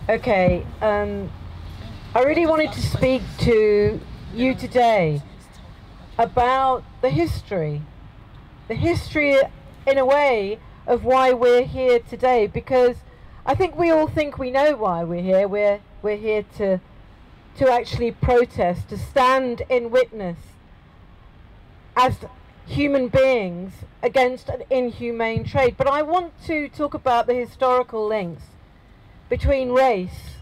Okay, I really wanted to speak to you today about the history in a way of why we're here today, because I think we all think we know why we're here. We're here to actually protest, to stand in witness as human beings against an inhumane trade. But I want to talk about the historical links between race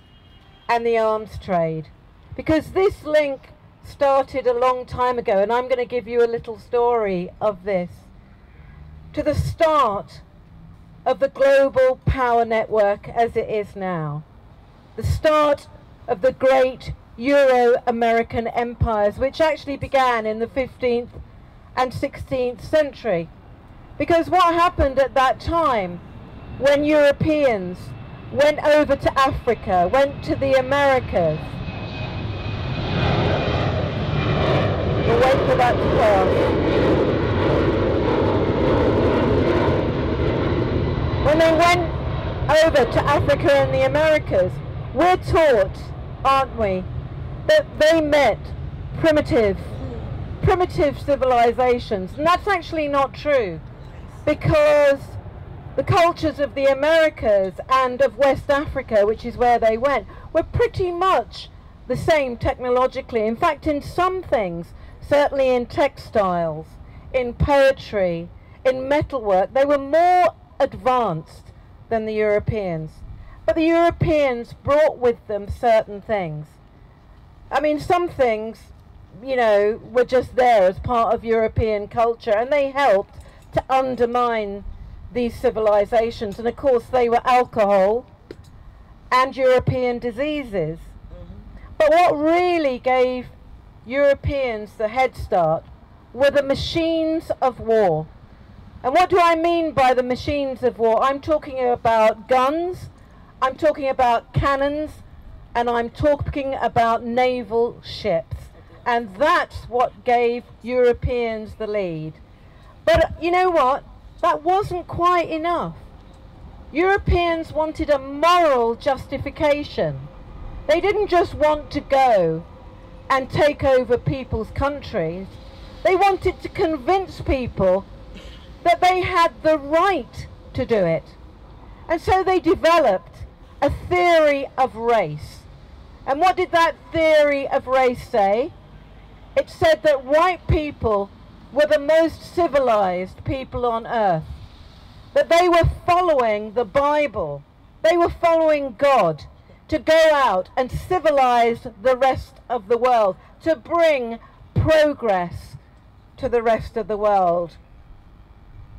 and the arms trade, because this link started a long time ago, and I'm going to give you a little story of this. To the start of the global power network as it is now, the start of the great Euro-American empires, which actually began in the 15th and 16th century. Because what happened at that time, when Europeans went over to Africa, went to the Americas, we'll wait for that to pass. When they went over to Africa and the Americas, we're taught, aren't we, that they met primitive civilizations. And that's actually not true, because the cultures of the Americas and of West Africa, which is where they went, were pretty much the same technologically. In fact, in some things, certainly in textiles, in poetry, in metalwork, they were more advanced than the Europeans. But the Europeans brought with them certain things. I mean, some things, you know, were just there as part of European culture, and they helped to undermine these civilizations. And of course they were alcohol and European diseases. But what really gave Europeans the head start were the machines of war. And what do I mean by the machines of war? I'm talking about guns, I'm talking about cannons, and I'm talking about naval ships. And that's what gave Europeans the lead. But you know what? That wasn't quite enough. Europeans wanted a moral justification. They didn't just want to go and take over people's countries. They wanted to convince people that they had the right to do it. And so they developed a theory of race. And what did that theory of race say? It said that white people were the most civilized people on earth, that they were following the Bible, they were following God to go out and civilize the rest of the world, to bring progress to the rest of the world.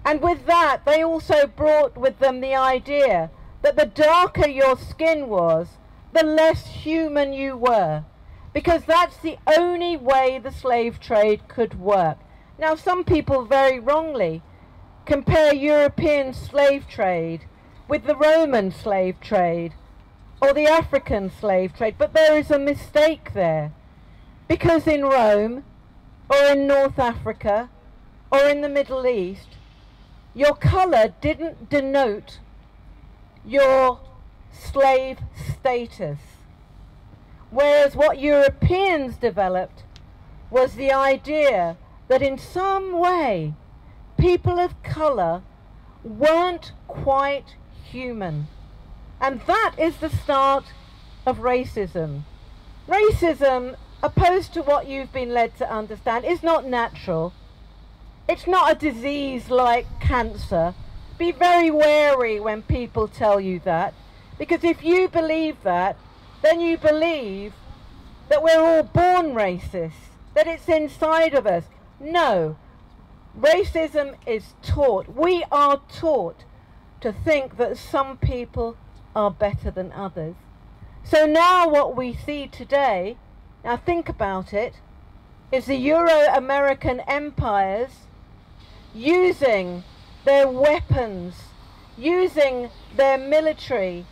And with that, they also brought with them the idea that the darker your skin was, the less human you were, because that's the only way the slave trade could work. Now, some people very wrongly compare European slave trade with the Roman slave trade or the African slave trade, but there is a mistake there, because in Rome or in North Africa or in the Middle East, your color didn't denote your slave status. Whereas what Europeans developed was the idea that in some way people of color weren't quite human. And that is the start of racism. Racism, opposed to what you've been led to understand, is not natural. It's not a disease like cancer. Be very wary when people tell you that, because if you believe that, then you believe that we're all born racist, that it's inside of us. No, racism is taught. We are taught to think that some people are better than others. So now what we see today, now think about it, is the Euro-American empires using their weapons, using their military,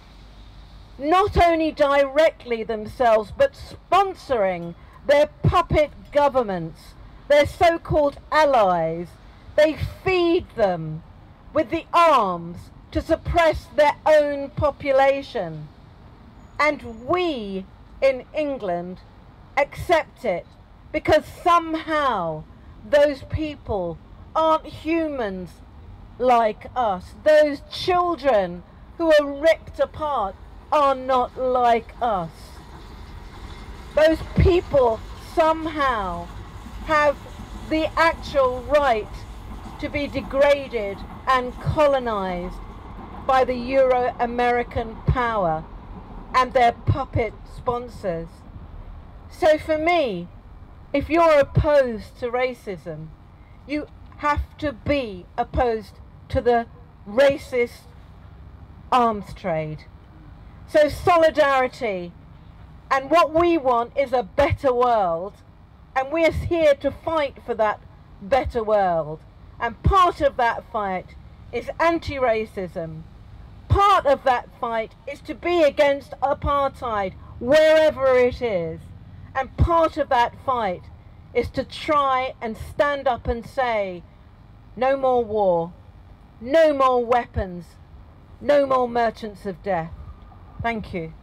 not only directly themselves, but sponsoring their puppet governments, their so-called allies. They feed them with the arms to suppress their own population. And we in England accept it because somehow those people aren't humans like us. Those children who are ripped apart are not like us. Those people somehow have the actual right to be degraded and colonized by the Euro-American power and their puppet sponsors. So for me, if you're opposed to racism, you have to be opposed to the racist arms trade. So solidarity, and what we want is a better world, and we're here to fight for that better world. And part of that fight is anti-racism. Part of that fight is to be against apartheid wherever it is. And part of that fight is to try and stand up and say, no more war, no more weapons, no more merchants of death. Thank you.